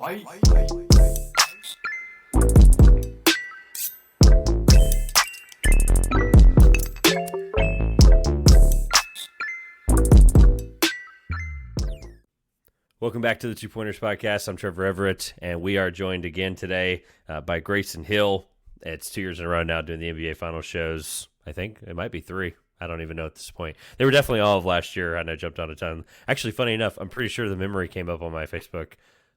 Welcome back to the Two Pointers Podcast. I'm Trevor Everett, and we are joined again today by Grayson Hill. It's 2 years in a row now doing the NBA Finals shows. I think it might be 3. I don't even know at this point. They were definitely all of last year. I know I jumped on a ton. Actually, funny enough, I'm pretty sure the memory came up on my Facebook,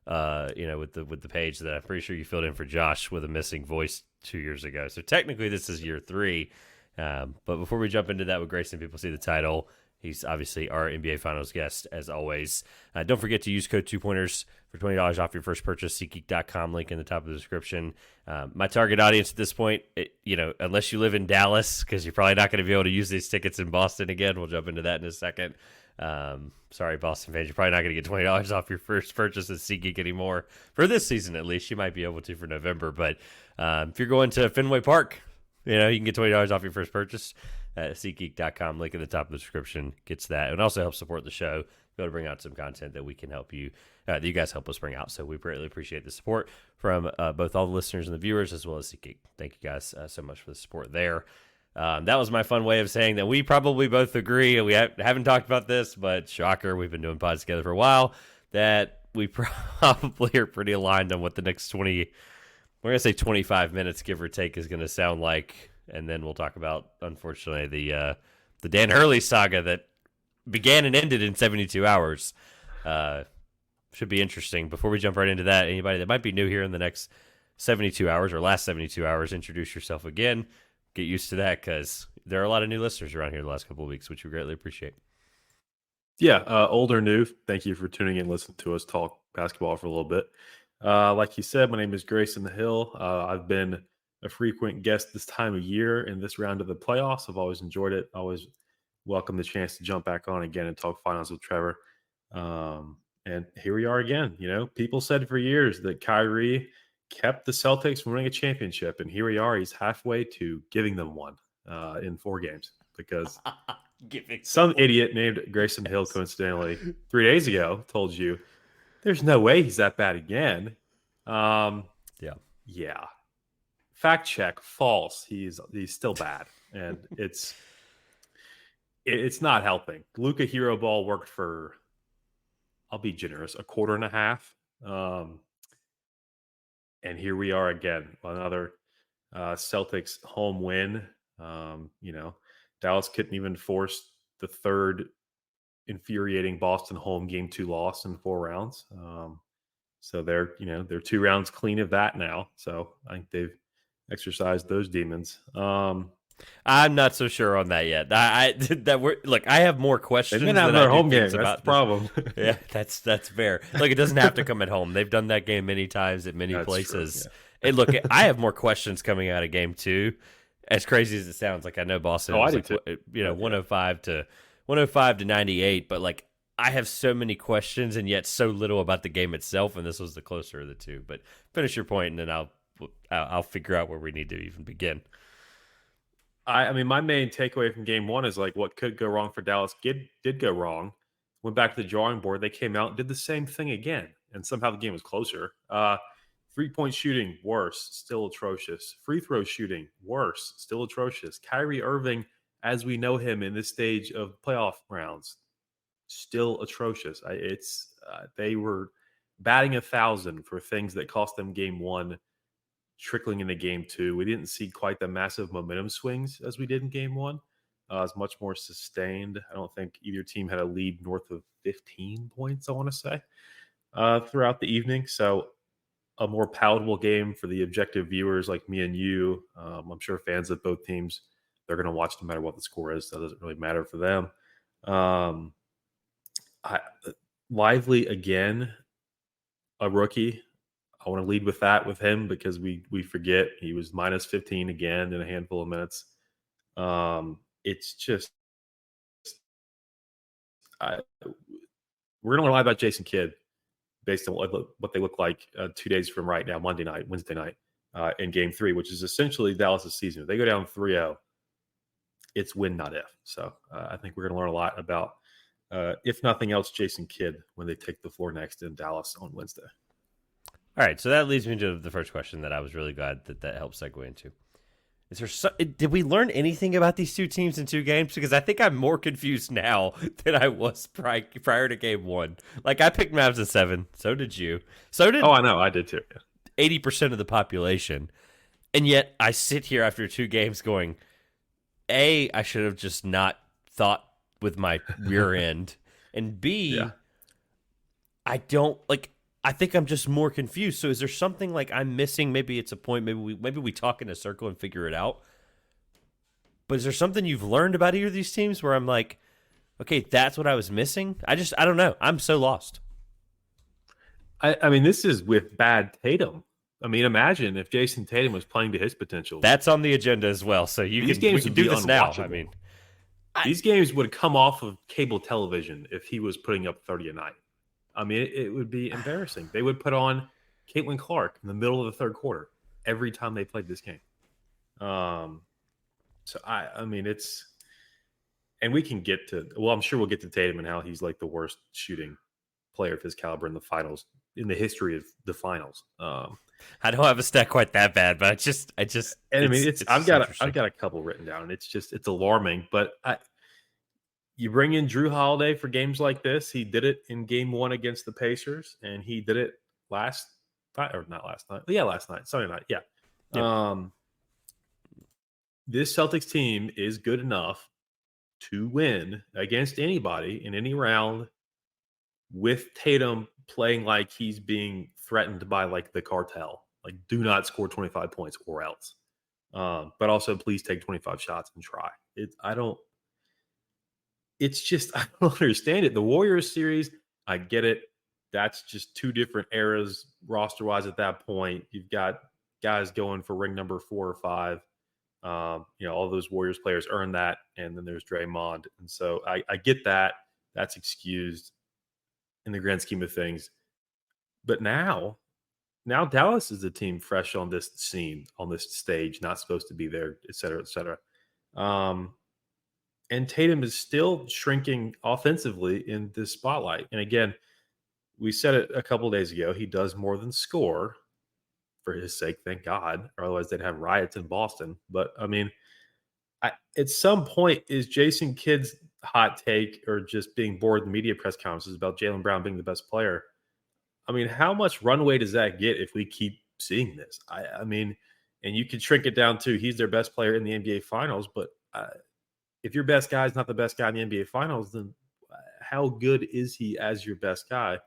with the page that I'm pretty sure you filled in for Josh with a missing voice 2 years ago. So technically this is year 3. But before we jump into that with Grayson, people see the title. He's obviously our NBA Finals guest, as always. Don't forget to use code 2Pointers for $20 off your first purchase. SeatGeek.com, link in the top of the description. My target audience at this point, unless you live in Dallas, because you're probably not going to be able to use these tickets in Boston again. We'll jump into that in a second. Sorry, Boston fans, you're probably not going to get $20 off your first purchase at SeatGeek anymore. For this season, at least. You might be able to for November. But if you're going to Fenway Park, you can get $20 off your first purchase. SeatGeek.com, link in the top of the description gets that. It also helps support the show. Be able to bring out some content that we can help you, that you guys help us bring out. So we greatly appreciate the support from both all the listeners and the viewers, as well as SeatGeek. Thank you guys so much for the support there. That was my fun way of saying that we probably both agree. We haven't talked about this, but shocker, we've been doing pods together for a while, that we probably are pretty aligned on what the next 25 minutes, give or take, is going to sound like. And then we'll talk about, unfortunately, the Dan Hurley saga that began and ended in 72 hours. Should be interesting. Before we jump right into that, anybody that might be new here in the next 72 hours or last 72 hours, introduce yourself again. Get used to that, because there are a lot of new listeners around here the last couple of weeks, which we greatly appreciate. Yeah, old or new, thank you for tuning in and listening to us talk basketball for a little bit. Like you said, my name is Grayson Hill. I've been a frequent guest this time of year in this round of the playoffs. I've always enjoyed it. Always welcome the chance to jump back on again and talk finals with Trevor. And here we are again. People said for years that Kyrie kept the Celtics from winning a championship, and here we are. He's halfway to giving them one in 4 games, because some idiot named Grayson Hill, coincidentally, 3 days ago told you there's no way he's that bad again. Yeah. Fact check, false. He's still bad, and it's not helping. Luka Hero Ball worked for, I'll be generous, a quarter and a half. And here we are again, another Celtics home win. Dallas couldn't even force the third infuriating Boston home game 2 loss in 4 rounds. So they're 2 rounds clean of that now. So I think they've exercised those demons. I'm not so sure on that yet. I have more questions. They've been having their home game. That's the problem. Yeah, that's fair. It doesn't have to come at home. They've done that game many times at many places. True, yeah. And I have more questions coming out of game 2. As crazy as it sounds, I know Boston was 105 to 98, but I have so many questions and yet so little about the game itself, and this was the closer of the 2. But finish your point, and then I'll figure out where we need to even begin. I mean, my main takeaway from game 1 is what could go wrong for Dallas did go wrong. Went back to the drawing board. They came out and did the same thing again, and somehow the game was closer. 3-point shooting, worse, still atrocious. Free throw shooting, worse, still atrocious. Kyrie Irving, as we know him in this stage of playoff rounds, still atrocious. They were batting 1,000 for things that cost them game 1, trickling into game 2. We didn't see quite the massive momentum swings as we did in game 1. It's much more sustained. I don't think either team had a lead north of 15 points, I want to say, throughout the evening. So a more palatable game for the objective viewers like me and you. I'm sure fans of both teams, they're going to watch no matter what the score is. That doesn't really matter for them. Lively, again, a rookie. I want to lead with that with him, because we forget he was minus 15 again in a handful of minutes. It's just we're going to lie about Jason Kidd based on what they look like 2 days from right now, Wednesday night, in game 3, which is essentially Dallas' season. If they go down 3-0, it's win, not if. So I think we're going to learn a lot about, if nothing else, Jason Kidd when they take the floor next in Dallas on Wednesday. All right, so that leads me to the first question that I was really glad that helped segue into. Did we learn anything about these two teams in 2 games? Because I think I'm more confused now than I was prior to game 1. Like, I picked Mavs in 7. So did you. So did I know. I did too. 80% of the population. And yet I sit here after 2 games going, A, I should have just not thought with my rear end. And B, I don't, like, I think I'm just more confused. So is there something like I'm missing? Maybe it's a point. Maybe we talk in a circle and figure it out. But is there something you've learned about either of these teams where I'm like, okay, that's what I was missing? I don't know. I'm so lost. I mean, this is with bad Tatum. I mean, imagine if Jayson Tatum was playing to his potential. That's on the agenda as well. So we can do this now. I mean, these games would come off of cable television if he was putting up 30 a night. I mean, it would be embarrassing. They would put on Caitlin Clark in the middle of the third quarter every time they played this game. So I mean, it's, and we can get to, well, I'm sure we'll get to Tatum and how he's like the worst shooting player of his caliber in the finals, in the history of the finals. I don't have a stat quite that bad, but I just, and I mean, I've got a couple written down. It's alarming, but you bring in Jrue Holiday for games like this. He did it in game 1 against the Pacers, and he did it last night. Sunday night. Yeah. This Celtics team is good enough to win against anybody in any round with Tatum playing like he's being threatened by like the cartel. Like, do not score 25 points or else. But also please take 25 shots and try. It's just, I don't understand it. The Warriors series, I get it. That's just 2 different eras roster-wise at that point. You've got guys going for ring number 4 or 5. All those Warriors players earn that, and then there's Draymond. And so I get that. That's excused in the grand scheme of things. But now Dallas is a team fresh on this scene, on this stage, not supposed to be there, et cetera, et cetera. And Tatum is still shrinking offensively in this spotlight. And again, we said it a couple of days ago, he does more than score, for his sake, thank God, or otherwise they'd have riots in Boston. But I mean, at some point, is Jason Kidd's hot take or just being bored in media press conferences about Jaylen Brown being the best player? I mean, how much runway does that get if we keep seeing this? I mean, and you could shrink it down to he's their best player in the NBA Finals, but if your best guy is not the best guy in the NBA Finals, then how good is he as your best guy?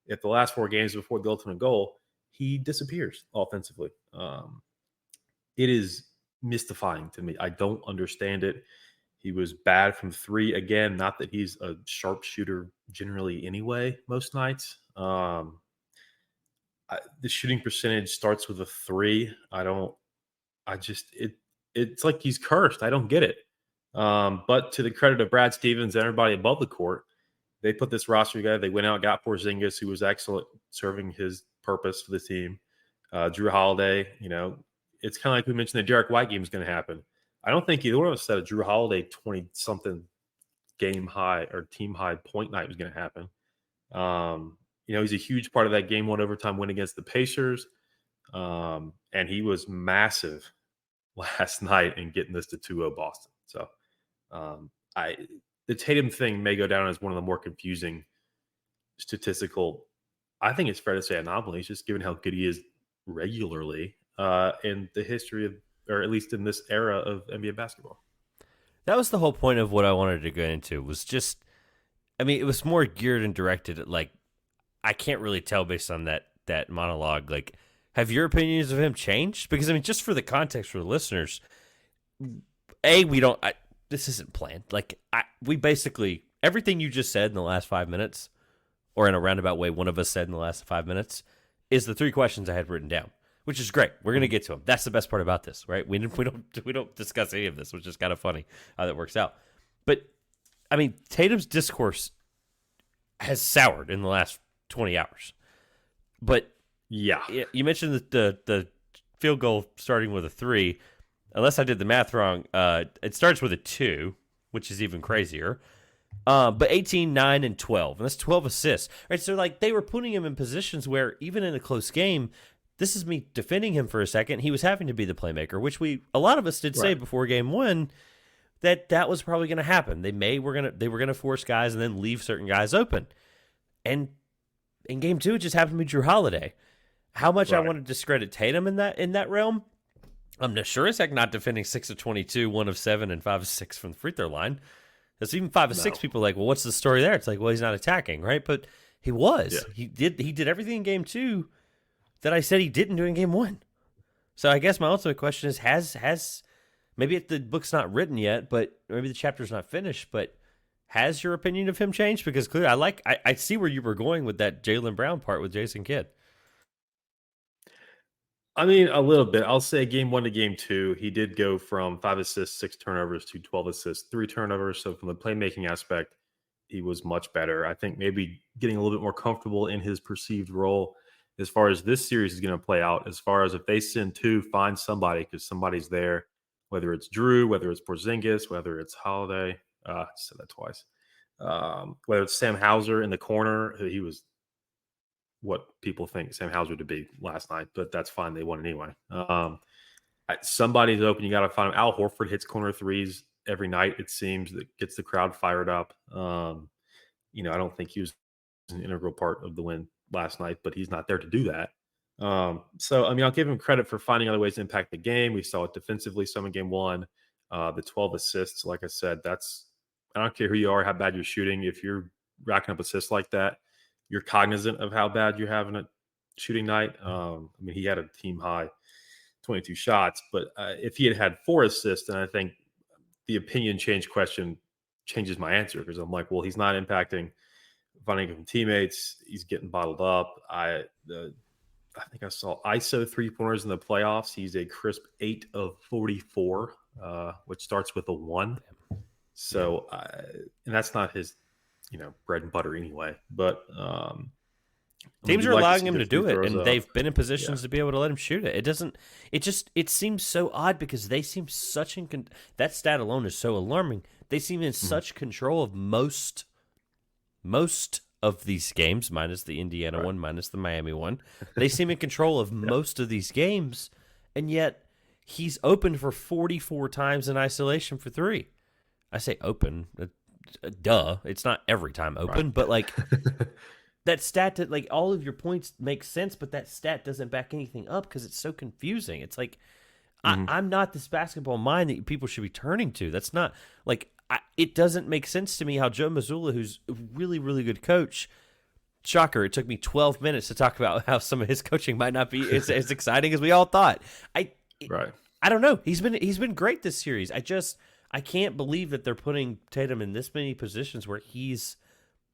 If the last 4 games before the ultimate goal, he disappears offensively. It is mystifying to me. I don't understand it. He was bad from 3 again. Not that he's a sharp shooter generally anyway, most nights. The shooting percentage starts with a 3. It's like he's cursed. I don't get it. But to the credit of Brad Stevens and everybody above the court, they put this roster together. They went out, got Porzingis, who was excellent, serving his purpose for the team. Jrue Holiday, it's kind of like we mentioned the Derek White game is going to happen. I don't think either one of us said a Jrue Holiday 20-something game high or team high point night was going to happen. He's a huge part of that game 1 overtime win against the Pacers. And he was massive last night in getting this to 2-0 Boston. So the Tatum thing may go down as one of the more confusing statistical, I think it's fair to say, anomalies, just given how good he is regularly in the history of, or at least in this era of NBA basketball. That was the whole point of what I wanted to go into, was just, I mean, it was more geared and directed at, like, I can't really tell based on that monologue. Like, have your opinions of him changed? Because, I mean, just for the context for the listeners, this isn't planned. Like, we basically, everything you just said in the last 5 minutes, or in a roundabout way, one of us said in the last 5 minutes, is the 3 questions I had written down, which is great. We're going to get to them. That's the best part about this, right? We don't discuss any of this, which is kind of funny how that works out. But, I mean, Tatum's discourse has soured in the last 20 hours. But, yeah, you mentioned the field goal starting with a 3. Unless I did the math wrong, it starts with a 2, which is even crazier. But 18, 9, and 12. And that's 12 assists. Right? So, like, they were putting him in positions where, even in a close game, this is me defending him for a second, he was having to be the playmaker, which a lot of us did say before game one that was probably going to happen. They were going to force guys and then leave certain guys open. And in game two, it just happened to be Jrue Holiday. How much I want to discredit Tatum in that realm, I'm not sure as heck not defending 6 of 22, 1 of 7, and 5 of 6 from the free throw line. That's even 5 of 6 people are like, well, what's the story there? It's like, well, he's not attacking, right? But he was. Yeah. He did everything in game two that I said he didn't do in game one. So I guess my ultimate question is, has maybe the book's not written yet, but maybe the chapter's not finished, but has your opinion of him changed? Because clearly I see where you were going with that Jaylen Brown part with Jason Kidd. I mean, a little bit. I'll say game one to game two, he did go from 5 assists, 6 turnovers to 12 assists, 3 turnovers. So from the playmaking aspect, he was much better. I think maybe getting a little bit more comfortable in his perceived role as far as this series is going to play out. As far as if they send 2, find somebody because somebody's there, whether it's Jrue, whether it's Porzingis, whether it's Holiday. I said that twice. Whether it's Sam Hauser in the corner, he was what people think Sam Hauser to be last night, but that's fine. They won anyway. Somebody's open. You got to find him. Al Horford hits corner threes every night, it seems, that gets the crowd fired up. I don't think he was an integral part of the win last night, but he's not there to do that. So, I mean, I'll give him credit for finding other ways to impact the game. We saw it defensively some in game one. The 12 assists, like I said, I don't care who you are, how bad you're shooting. If you're racking up assists like that, you're cognizant of how bad you're having a shooting night. I mean, he had a team high 22 shots, but if he had 4 assists, then I think the opinion change question changes my answer, because I'm like, well, he's not impacting finding from teammates. He's getting bottled up. I think I saw ISO 3-pointers in the playoffs. He's a crisp 8 of 44, which starts with a 1. So, and that's not his, bread and butter anyway. But teams are allowing him to do it, and they've been in positions to be able to let him shoot it. It seems so odd because they seem such that stat alone is so alarming. They seem in such control of most of these games, minus the Indiana one, minus the Miami one. They seem in control of most of these games, and yet he's open for 44 times in isolation for 3. I say open, duh. It's not every time open, but like that stat that, like, all of your points make sense, but that stat doesn't back anything up because it's so confusing. It's like, I'm not this basketball mind that people should be turning to. That's not like, it doesn't make sense to me how Joe Mazzulla, who's a really, really good coach, shocker, it took me 12 minutes to talk about how some of his coaching might not be as exciting as we all thought. I don't know. He's been great this series. I can't believe that they're putting Tatum in this many positions where he's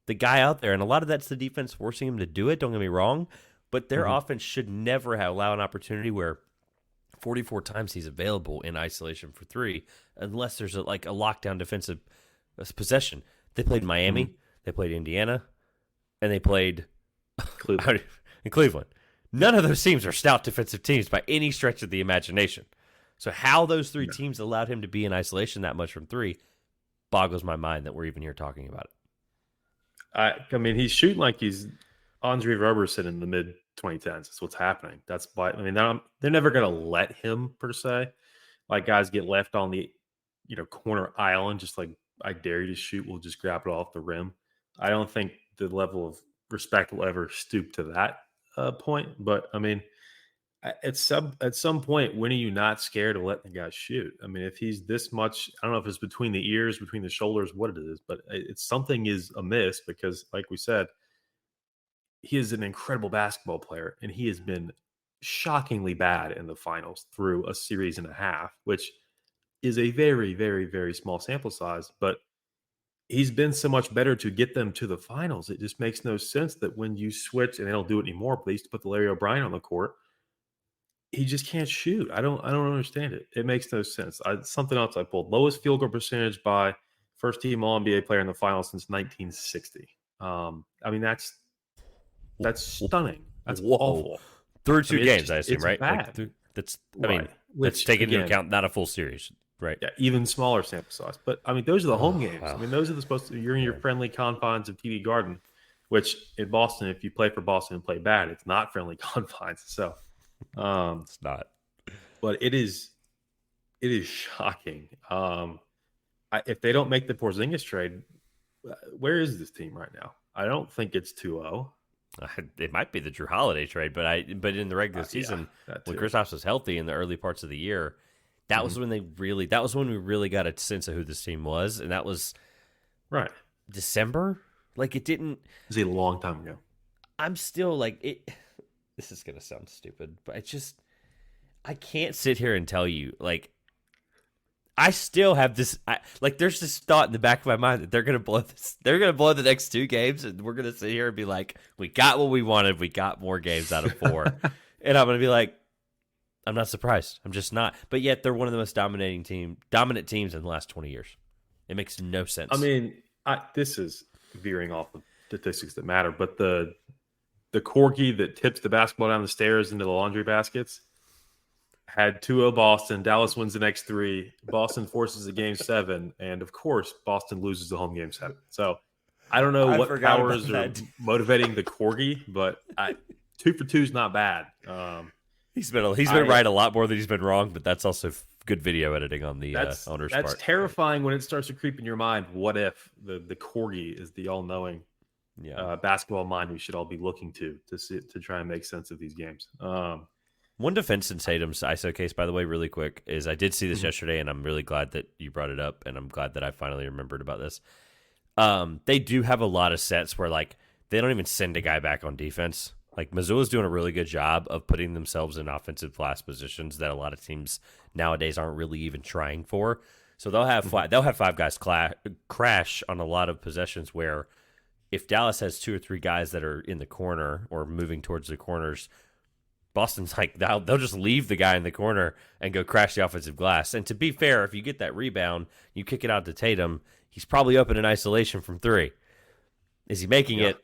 the guy out there. And a lot of that's the defense forcing him to do it, don't get me wrong. But their offense should never allow an opportunity where 44 times he's available in isolation for 3, unless there's a lockdown defensive possession. They played Miami, they played Indiana, and they played Cleveland. None of those teams are stout defensive teams by any stretch of the imagination. So how those 3 teams allowed him to be in isolation that much from 3 boggles my mind that we're even here talking about it. I mean, he's shooting like he's Andre Roberson in the mid 2010s. That's what's happening. That's why. I mean, they're never going to let him, per se. Like, guys get left on the corner island, just like, I dare you to shoot. We'll just grab it off the rim. I don't think the level of respect will ever stoop to that point. But I mean, at some point, when are you not scared of letting the guy shoot? I mean, if he's this much, I don't know if it's between the ears, between the shoulders, what it is, but it's something is amiss, because, like we said, he is an incredible basketball player, and he has been shockingly bad in the finals through a series and a half, which is a very, very, very small sample size. But he's been so much better to get them to the finals. It just makes no sense that when you switch, and they don't do it anymore, but they used to put the Larry O'Brien on the court, he just can't shoot. I don't understand it. It makes no sense. Something else I pulled: lowest field goal percentage by first team All NBA player in the finals since 1960. I mean, that's stunning. That's awful. Through 2 games, I assume, right? Bad. That's taking into account not a full series. Right. Yeah, even smaller sample size. But I mean, those are the home games. Well, I mean, those are the supposed to. You're in your yeah. friendly confines of TD Garden, which in Boston, if you play for Boston and play bad, it's not friendly confines. So, um, It's not. but it is shocking. If they don't make the Porzingis trade, where is this team right now? I don't think it's 2-0. It might be the Jrue Holiday trade, but in the regular Yeah, season, that when too. Kristaps was healthy in the early parts of the year, that was Mhm. when we really got a sense of who this team was, and that was Right. December. Like, it didn't. It's a long time ago. I'm still like it. This is gonna sound stupid, but I can't sit here and tell you like I still have this. Like, there's this thought in the back of my mind that they're gonna blow this. They're gonna blow the next 2 games, and we're gonna sit here and be like, "We got what we wanted. We got more games out of 4." And I'm gonna be like, "I'm not surprised. I'm just not." But yet, they're one of the most dominant teams in the last 20 years. It makes no sense. I mean, this is veering off of statistics that matter, but the corgi that tips the basketball down the stairs into the laundry baskets had 2-0 Boston. Dallas wins the next 3. Boston forces a game 7, and of course, Boston loses the home game 7. So I don't know I what forgot about powers are that. motivating the corgi, but 2 for 2 is not bad. He's been right a lot more than he's been wrong, but that's also good video editing on the owner's that's part. terrifying when it starts to creep in your mind. What if the corgi is the all-knowing basketball mind we should all be looking to try and make sense of these games? One defense in Tatum's ISO case, by the way, really quick, is I did see this yesterday, and I'm really glad that you brought it up, and I'm glad that I finally remembered about this. They do have a lot of sets where, like, they don't even send a guy back on defense. Like, Missoula's doing a really good job of putting themselves in offensive class positions that a lot of teams nowadays aren't really even trying for. So they'll have five guys crash on a lot of possessions where if Dallas has 2 or 3 guys that are in the corner or moving towards the corners, Boston's like, they'll just leave the guy in the corner and go crash the offensive glass. And to be fair, if you get that rebound, you kick it out to Tatum, he's probably open in isolation from 3. Is he making it?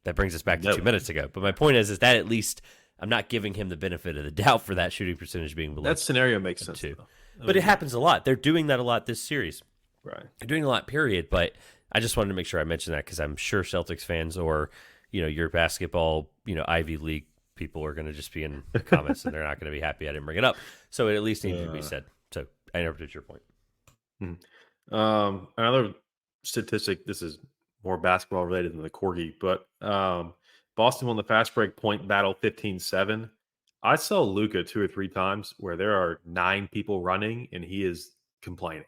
That brings us back to 2 minutes ago. But my point is that at least I'm not giving him the benefit of the doubt for that shooting percentage being below. That scenario makes sense, too. But But it happens a lot. They're doing that a lot this series. right. They're doing a lot, period. But I just wanted to make sure I mentioned that because I'm sure Celtics fans or, your basketball, Ivy League people are going to just be in the comments and they're not going to be happy I didn't bring it up. So it at least needed to be said. So I interpreted your point. Another statistic, this is more basketball related than the corgi, but Boston won the fast break point battle 15-7. I saw Luka 2 or 3 times where there are 9 people running and he is complaining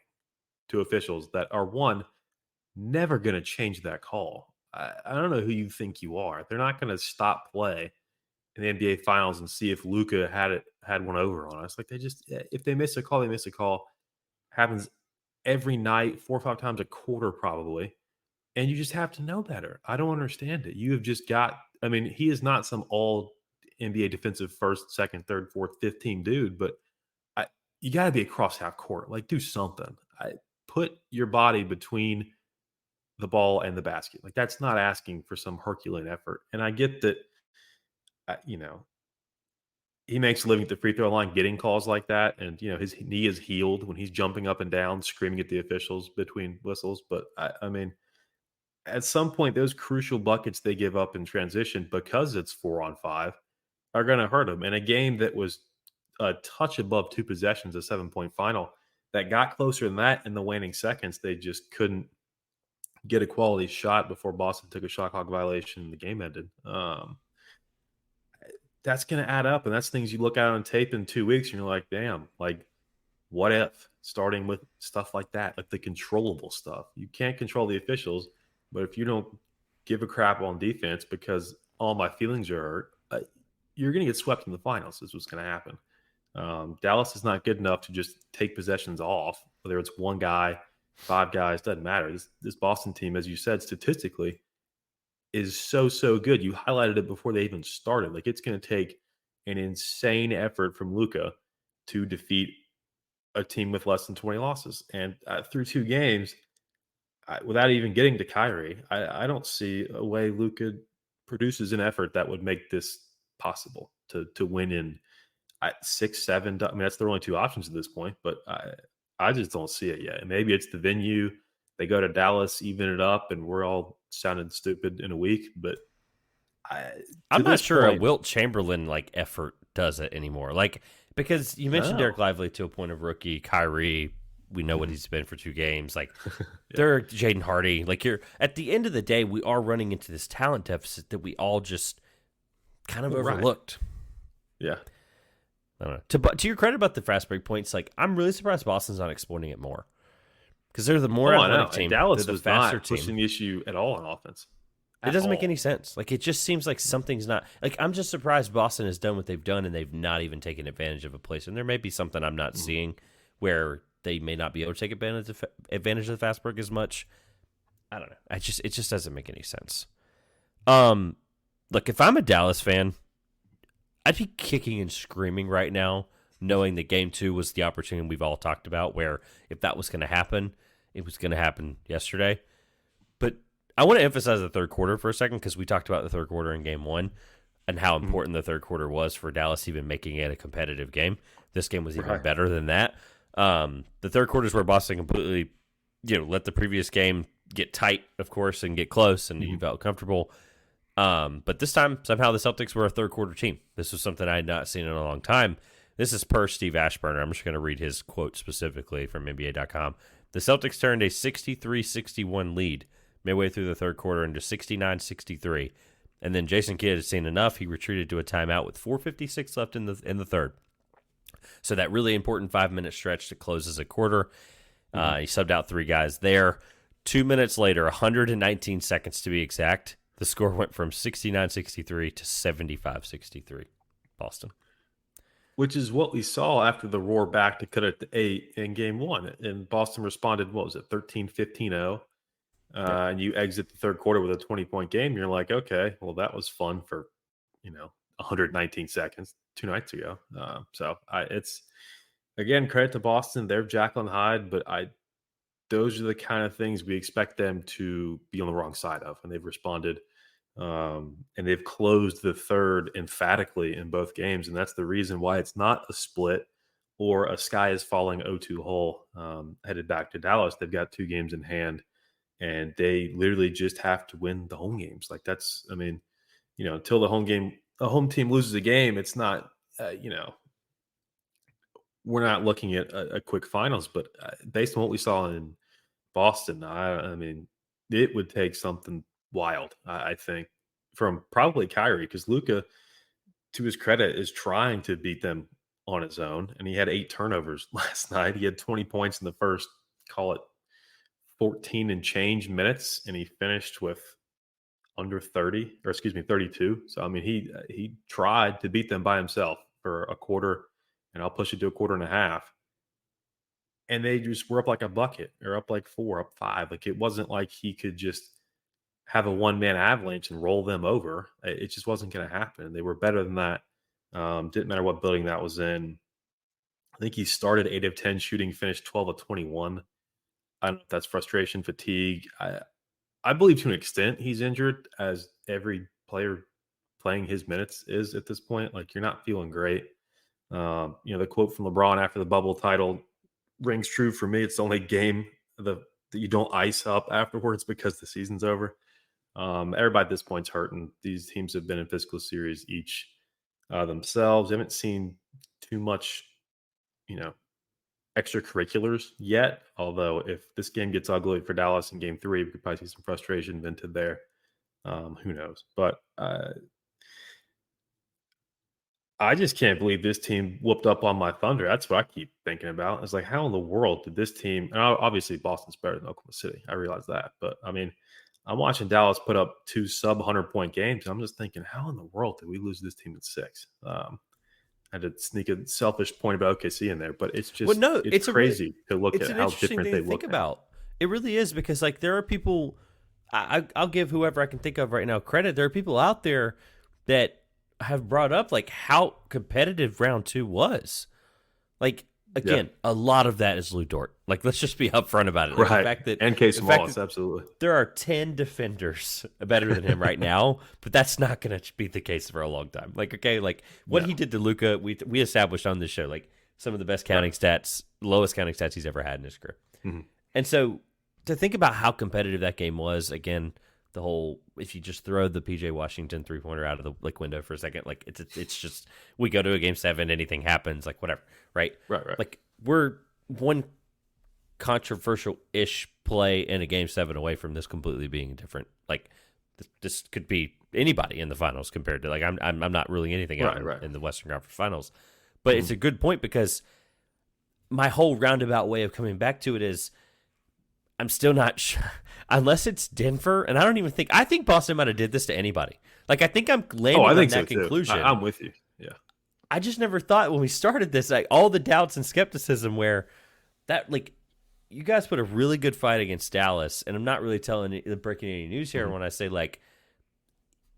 to officials that are never going to change that call. I don't know who you think you are. They're not going to stop play in the NBA Finals and see if Luka had one over on us. Like, if they miss a call, they miss a call. Happens every night, 4 or 5 times a quarter probably. And you just have to know better. I don't understand it. You have just got, I mean, he is not some all NBA defensive first, second, third, fourth, fifth team dude, but you got to be across half court. Like, do something. Put your body between the ball and the basket. Like, that's not asking for some Herculean effort. And I get that, he makes a living at the free throw line getting calls like that. And, his knee is healed when he's jumping up and down, screaming at the officials between whistles. But I mean, at some point, those crucial buckets they give up in transition because it's 4-on-5 are going to hurt them. In a game that was a touch above 2 possessions, a 7-point final, that got closer than that in the waning seconds, they just couldn't get a quality shot before Boston took a shot clock violation and the game ended. That's going to add up, and that's things you look at on tape in 2 weeks, and you're like, damn, like, what if? Starting with stuff like that, like the controllable stuff. You can't control the officials, but if you don't give a crap on defense because all my feelings are hurt, you're going to get swept in the finals. Is what's going to happen. Dallas is not good enough to just take possessions off, whether it's 1 guy, 5 guys, doesn't matter. This Boston team, as you said, statistically is so good. You highlighted it before they even started. Like, it's going to take an insane effort from Luka to defeat a team with less than 20 losses. And through 2 games, without even getting to Kyrie, I don't see a way Luka produces an effort that would make this possible to win in 6, 7. I mean, that's their only 2 options at this point. But I just don't see it yet. Maybe it's the venue. They go to Dallas, even it up, and we're all sounding stupid in a week. But to I'm not this sure a point, Wilt Chamberlain like effort does it anymore. Like, because you mentioned Derek no. Lively to a point of rookie, Kyrie, we know what Mhm. he's been for 2 games. Like, Yeah. they're Jaden Hardy. Like, you're at the end of the day, we are running into this talent deficit that we all just kind of Right. overlooked. Yeah. I don't know. To your credit about the fast break points, like, I'm really surprised Boston's not exploiting it more because they're the more Oh, I know. athletic And team. They're Dallas the was faster not team. pushing the issue at all on offense. It At doesn't make all. any sense. Like, it just seems like something's not like, I'm just surprised Boston has done what they've done and they've not even taken advantage of a place. And there may be something I'm not seeing where they may not be able to take advantage of the fast break as much. I don't know. It just doesn't make any sense. Look, if I'm a Dallas fan, I'd be kicking and screaming right now, knowing that Game 2 was the opportunity we've all talked about, where if that was going to happen, it was going to happen yesterday. But I want to emphasize the third quarter for a second because we talked about the third quarter in Game 1 and how important the third quarter was for Dallas even making it a competitive game. This game was even Right. better than that. The third quarter is where Boston completely, let the previous game get tight, of course, and get close, and you felt comfortable. But this time, somehow, the Celtics were a third quarter team. This was something I had not seen in a long time. This is per Steve Ashburner. I'm just going to read his quote specifically from NBA.com. The Celtics turned a 63-61 lead midway through the third quarter into 69-63. And then Jason Kidd had seen enough. He retreated to a timeout with 4:56 left in the third. So that really important 5-minute stretch that closes a quarter. He subbed out 3 guys there. 2 minutes later, 119 seconds to be exact, the score went from 69-63 to 75-63. Boston. Which is what we saw after the roar back to cut it to 8 in Game 1. And Boston responded, what was it, 13-15-0? Yep. And you exit the third quarter with a 20-point game. You're like, okay, well, that was fun for, 119 seconds 2 nights ago. It's, again, credit to Boston. They're Jekyll and Hyde, but those are the kind of things we expect them to be on the wrong side of, and they've responded. And they've closed the third emphatically in both games, and that's the reason why it's not a split or a sky is falling 0-2 hole headed back to Dallas. They've got 2 games in hand, and they literally just have to win the home games. Like until the home team loses a game, it's not, we're not looking at a quick finals. But based on what we saw in Boston, I mean, it would take something wild, I think, from probably Kyrie, because Luka, to his credit, is trying to beat them on his own, and he had 8 turnovers last night. He had 20 points in the first, call it 14 and change minutes, and he finished with under 30, or excuse me, 32. So I mean, he tried to beat them by himself for a quarter, and I'll push it to a quarter and a half. And they just were up like a bucket, or up like 4, up 5. Like, it wasn't like he could just have a one-man avalanche and roll them over. It just wasn't going to happen. They were better than that. Didn't matter what building that was in. I think he started 8 of 10 shooting, finished 12 of 21. I don't know if that's frustration, fatigue. I believe to an extent he's injured, as every player playing his minutes is at this point. Like, you're not feeling great. The quote from LeBron after the bubble title rings true for me. It's the only game that you don't ice up afterwards because the season's over. Everybody at this point's hurting. These teams have been in physical series each themselves. They haven't seen too much, extracurriculars yet. Although if this game gets ugly for Dallas in Game 3, we could probably see some frustration vented there. Who knows? But I just can't believe this team whooped up on my Thunder. That's what I keep thinking about. It's like, how in the world did this team? And obviously, Boston's better than Oklahoma City. I realize that, but I mean, I'm watching Dallas put up 2 sub 100-point games. And I'm just thinking, how in the world did we lose this team in 6? I had to sneak a selfish point about OKC in there, but it's just it's crazy to look at an how interesting different thing they to think look. about. It really is, because like there are people. I'll give whoever I can think of right now credit. There are people out there that have brought up like how competitive round 2 was. Like, again, a lot of that is Lou Dort. Like, let's just be upfront about it. Like, Right. The fact that And Case Wallace, absolutely. there are 10 defenders better than him right now, but that's not going to be the case for a long time. Like, okay, like what he did to Luka, we established on this show, like some of the best counting stats, lowest counting stats he's ever had in his career. Mm-hmm. And so to think about how competitive that game was, again, the whole, if you just throw the PJ Washington 3-pointer out of the window for a second, like it's just, we go to a game 7, anything happens, like whatever, right? Right. Like we're one controversial-ish play in a game 7 away from this completely being different. Like this could be anybody in the finals compared to, like, I'm not ruling anything out in the Western Conference Finals. But it's a good point, because my whole roundabout way of coming back to it is I'm still not sure, unless it's Denver, and I think Boston might have did this to anybody. Like, I think I'm landing on that conclusion. I'm with you. Yeah. I just never thought when we started this, like, all the doubts and skepticism where that, like, you guys put a really good fight against Dallas, and I'm not really breaking any news here when I say, like,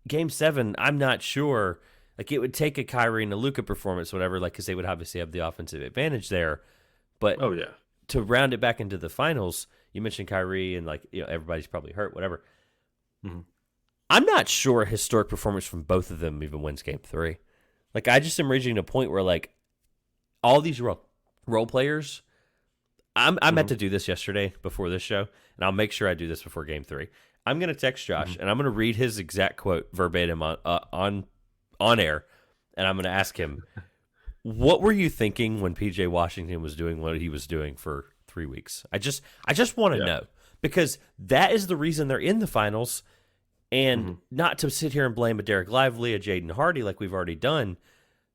Game 7, I'm not sure. Like, it would take a Kyrie and a Luka performance, whatever, like, because they would obviously have the offensive advantage there. But to round it back into the finals, you mentioned Kyrie and, like, everybody's probably hurt, whatever. Mm-hmm. I'm not sure a historic performance from both of them even wins Game 3. Like, I just am reaching a point where, like, all these role players, I meant to do this yesterday before this show, and I'll make sure I do this before Game 3. I'm going to text Josh, and I'm going to read his exact quote verbatim on air, and I'm going to ask him, what were you thinking when PJ Washington was doing what he was doing for 3 weeks? I just want to know, because that is the reason they're in the finals, and not to sit here and blame a Derek Lively, a Jaden Hardy like we've already done,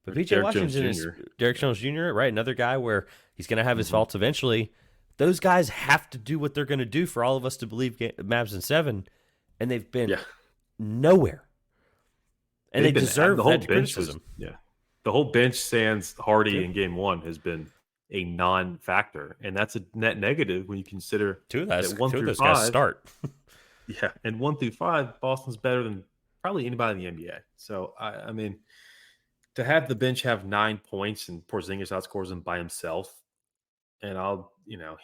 but PJ Washington is Derek Jones Jr., right? Another guy where he's going to have his faults eventually. Those guys have to do what they're going to do for all of us to believe Mavs in 7, and they've been nowhere. And they deserve that criticism. The whole bench sans Hardy in Game 1 has been a non-factor, and that's a net negative when you consider that 1 through 5 guys start. And 1 through 5, Boston's better than probably anybody in the NBA. So I mean, to have the bench have 9 points and Porzingis outscores him by himself, and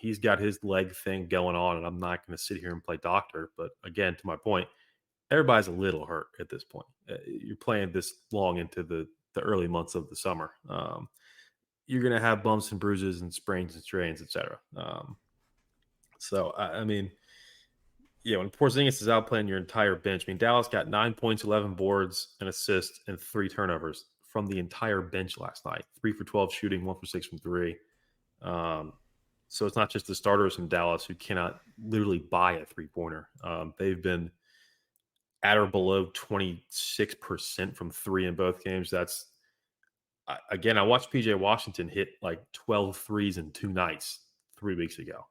he's got his leg thing going on, and I'm not going to sit here and play doctor. But again, to my point, everybody's a little hurt at this point. You're playing this long into the early months of the summer. You're going to have bumps and bruises and sprains and strains, etc. So, I mean, when Porzingis is out playing your entire bench, I mean, Dallas got 9 points, 11 boards, an assist, and 3 turnovers from the entire bench last night. 3 for 12 shooting, 1 for 6 from 3. So it's not just the starters from Dallas who cannot literally buy a 3-pointer. They've been at or below 26% from 3 in both games. That's, again, I watched PJ Washington hit like 12 threes in 2 nights 3 weeks ago.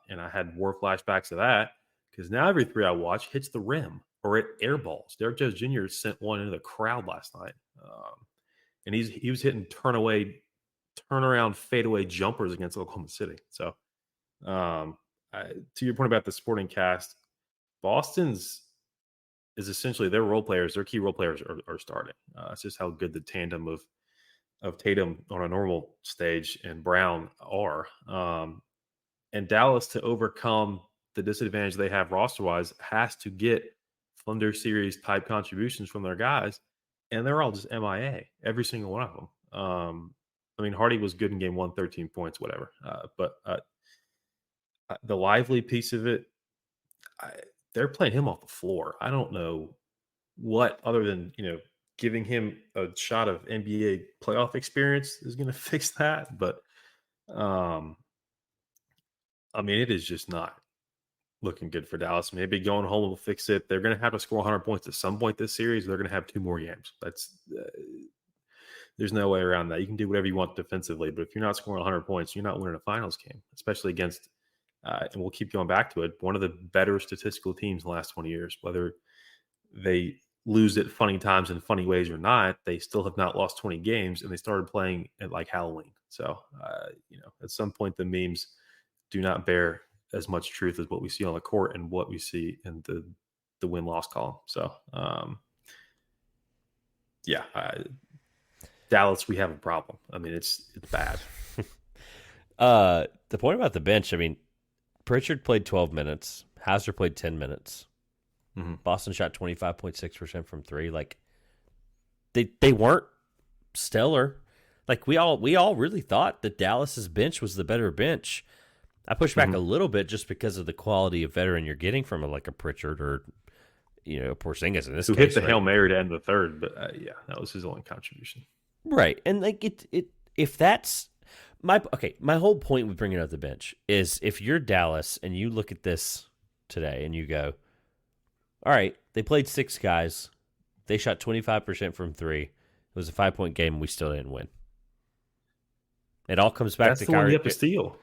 And I had war flashbacks of that, because now every 3 I watch hits the rim or it air balls. Derek Jones Jr. sent one into the crowd last night. And he was hitting turnaround fadeaway jumpers against Oklahoma City. So to your point about the sporting cast, Boston's is essentially their role players, their key role players are starting. It's just how good the tandem of Tatum on a normal stage and Brown are. And Dallas, to overcome the disadvantage they have roster-wise, has to get Thunder Series type contributions from their guys, and they're all just MIA, every single one of them. I mean, Hardy was good in Game 1, 13 points, whatever. But the Lively piece of it, they're playing him off the floor. I don't know what, other than, giving him a shot of NBA playoff experience is going to fix that. But, I mean, it is just not looking good for Dallas. Maybe going home will fix it. They're going to have to score 100 points at some point this series. They're going to have 2 more games. There's no way around that. You can do whatever you want defensively, but if you're not scoring 100 points, you're not winning a finals game, especially against, and we'll keep going back to it, one of the better statistical teams in the last 20 years. Whether they lose at funny times in funny ways or not, they still have not lost 20 games, and they started playing at like Halloween. So, at some point, the memes do not bear as much truth as what we see on the court and what we see in the win-loss column. So, Dallas, we have a problem. I mean, it's bad. The point about the bench, I mean, Pritchard played 12 minutes. Hauser played 10 minutes. Mm-hmm. Boston shot 25.6% from 3. Like, they weren't stellar. Like we all really thought that Dallas's bench was the better bench. I push back a little bit just because of the quality of veteran you're getting from like a Pritchard or Porzingis in this Who case. hit the right? Hail Mary to end the third, but yeah, that was his only contribution. Right. And like if that's my whole point with bringing up the bench is if you're Dallas and you look at this today and you go, all right, they played 6 guys. They shot 25% from 3. It was a 5-point game and we still didn't win. It all comes back That's to the one Kyrie. you have to steal.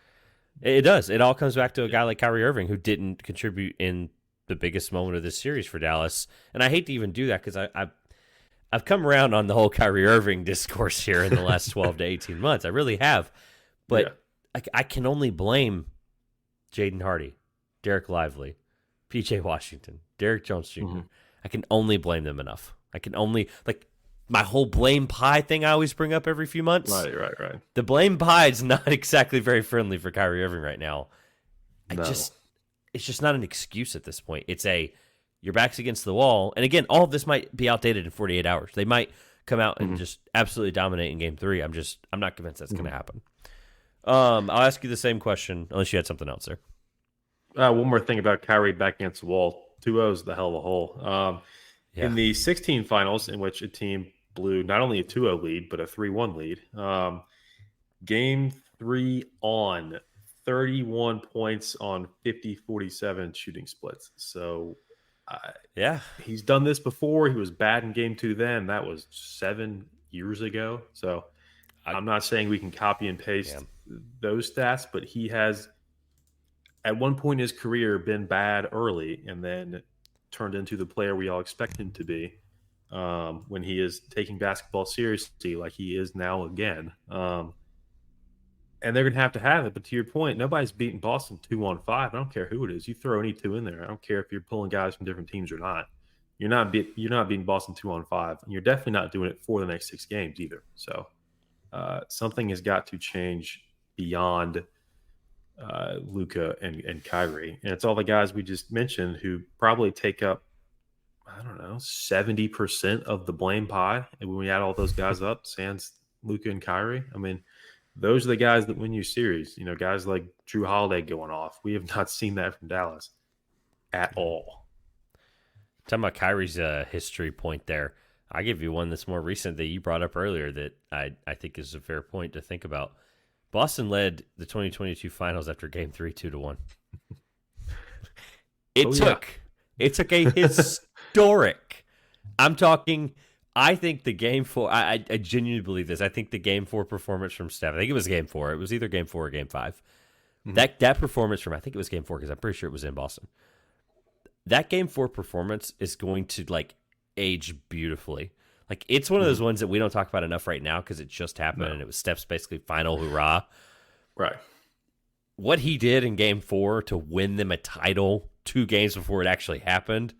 It does. It all comes back to a guy like Kyrie Irving who didn't contribute in the biggest moment of this series for Dallas. And I hate to even do that because I've come around on the whole Kyrie Irving discourse here in the last 12 to 18 months. I really have. But I can only blame Jaden Hardy, Derek Lively, PJ Washington, Derek Jones Jr. I can only blame them enough. I can only, my whole blame pie thing I always bring up every few months. Right. The blame pie is not exactly very friendly for Kyrie Irving right now. It's just not an excuse at this point. It's your back's against the wall. And again, all of this might be outdated in 48 hours. They might come out and just absolutely dominate in game 3. I'm not convinced that's going to happen. I'll ask you the same question, unless you had something else there. One more thing about Kyrie back against the wall. 2-0 is the hell of a hole. In the 16 finals, in which a team blew not only a 2-0 lead, but a 3-1 lead, game 3 on 31 points on 50-47 shooting splits. So, he's done this before. He was bad in game 2 then. That was 7 years ago. So, I'm not saying we can copy and paste those stats, but he has, at one point in his career, been bad early and then turned into the player we all expect him to be when he is taking basketball seriously like he is now again. And they're going to have it. But to your point, nobody's beaten Boston 2-on-5. I don't care who it is. You throw any 2 in there. I don't care if you're pulling guys from different teams or not. You're not beating Boston 2-on-5. And you're definitely not doing it for the next 6 games either. So something has got to change beyond Luka and Kyrie. And it's all the guys we just mentioned who probably take up, 70% of the blame pie. And when we add all those guys up, sans Luka and Kyrie, I mean, those are the guys that win you series. Guys like Jrue Holiday going off. We have not seen that from Dallas at all. Talking about Kyrie's history point there, I'll give you one that's more recent that you brought up earlier that I think is a fair point to think about. Boston led the 2022 finals after game 3, 2-1. It took a historic. I'm talking, I think the game 4, I genuinely believe this. I think the game 4 performance from Steph, I think it was game 4. It was either game 4 or game 5. That performance from, I think it was game 4 because I'm pretty sure it was in Boston. That game 4 performance is going to age beautifully. It's one of those ones that we don't talk about enough right now because it just happened and it was Steph's basically final hurrah. Right. What he did in game 4 to win them a title 2 games before it actually happened,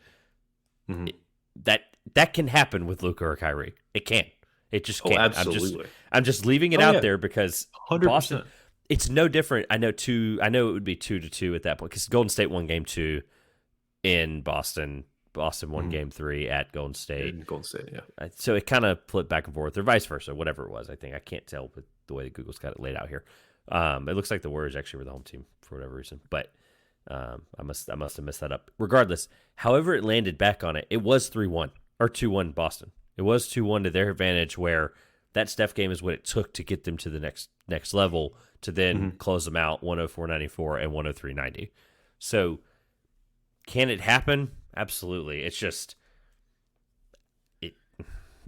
that can happen with Luka or Kyrie. It can. It just can't. Absolutely. I'm just leaving it out there because 100%. Boston, it's no different. I know it would be 2-2 at that point because Golden State won game 2 in Boston. Boston won game 3 at Golden State. In Golden State, yeah. So it kind of flipped back and forth, or vice versa, whatever it was. I think I can't tell with the way that Google's got it laid out here. It looks like the Warriors actually were the home team for whatever reason, but I must have messed that up. Regardless, however it landed back on it, it was 3-1 or 2-1 Boston. It was 2-1 to their advantage, where that Steph game is what it took to get them to the next level to then close them out 104-94 and 103-90. So can it happen? Absolutely. It's just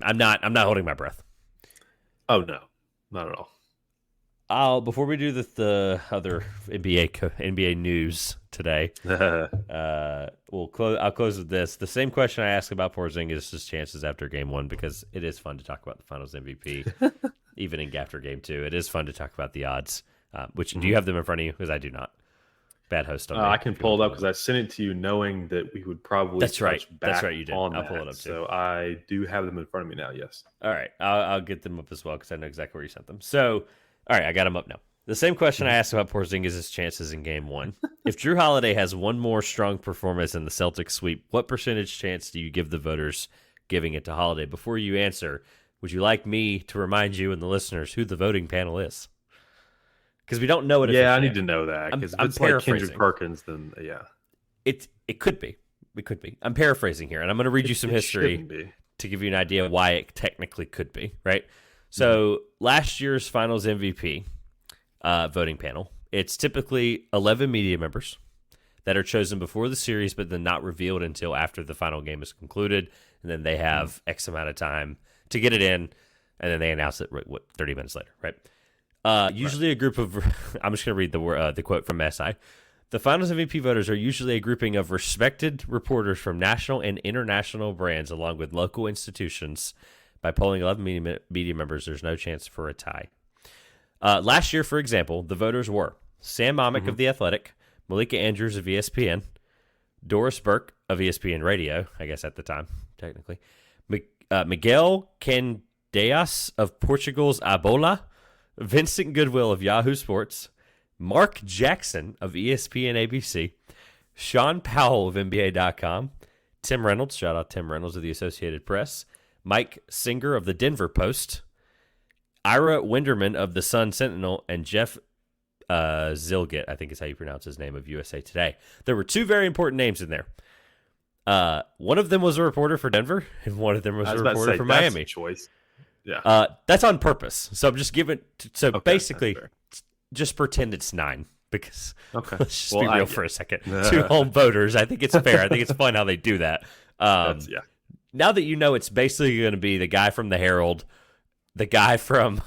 I'm not holding my breath. Oh no, not at all. Before we do the other NBA news today, I'll close with this. The same question I asked about Porzingis' chances after game 1, because it is fun to talk about the Finals MVP, even after game 2. It is fun to talk about the odds. Do you have them in front of you? Because I do not. Bad host on me. I can pull it up because I sent it to you knowing that we would probably That's right, you did. I'll pull it up too. So I do have them in front of me now, yes. All right, I'll get them up as well because I know exactly where you sent them. So, all right, I got them up now. The same question I asked about Porzingis' chances in game 1. If Jrue Holiday has one more strong performance in the Celtics sweep, what percentage chance do you give the voters giving it to Holiday? Before you answer, Would you like me to remind you and the listeners who the voting panel is? Because we don't know it Yeah, I officially need yet. to know that because if I'm it's like Kendrick paraphrasing. Perkins, then yeah, It could be. It could be. I'm paraphrasing here, and I'm going to read you some it history shouldn't be. to give you an idea of why it technically could be, right? So last year's Finals MVP voting panel, it's typically 11 media members that are chosen before the series, but then not revealed until after the final game is concluded, and then they have X amount of time to get it in, and then they announce it 30 minutes later, right? Usually a group of, I'm just going to read the quote from SI. The Finals MVP voters are usually a grouping of respected reporters from national and international brands, along with local institutions. By polling 11 media members, there's no chance for a tie. Last year, for example, the voters were Sam Amick of The Athletic, Malika Andrews of ESPN, Doris Burke of ESPN Radio, I guess at the time, technically, Miguel Candeias of Portugal's Abola, Vincent Goodwill of Yahoo Sports, Mark Jackson of ESPN ABC, Sean Powell of NBA.com, Tim Reynolds, shout out Tim Reynolds of the Associated Press, Mike Singer of the Denver Post, Ira Winderman of the Sun Sentinel, and Jeff Zilgett, I think is how you pronounce his name, of USA Today. There were two very important names in there. One of them was a reporter for Denver, and one of them was a reporter for Miami. Choice. Yeah. That's on purpose. So I'm just giving. So Okay, basically, just pretend it's 9 because let's just be real for a second. 2 home voters. I think it's fair. I think it's fun how they do that. Now that you know, it's basically going to be the guy from the Herald, the guy from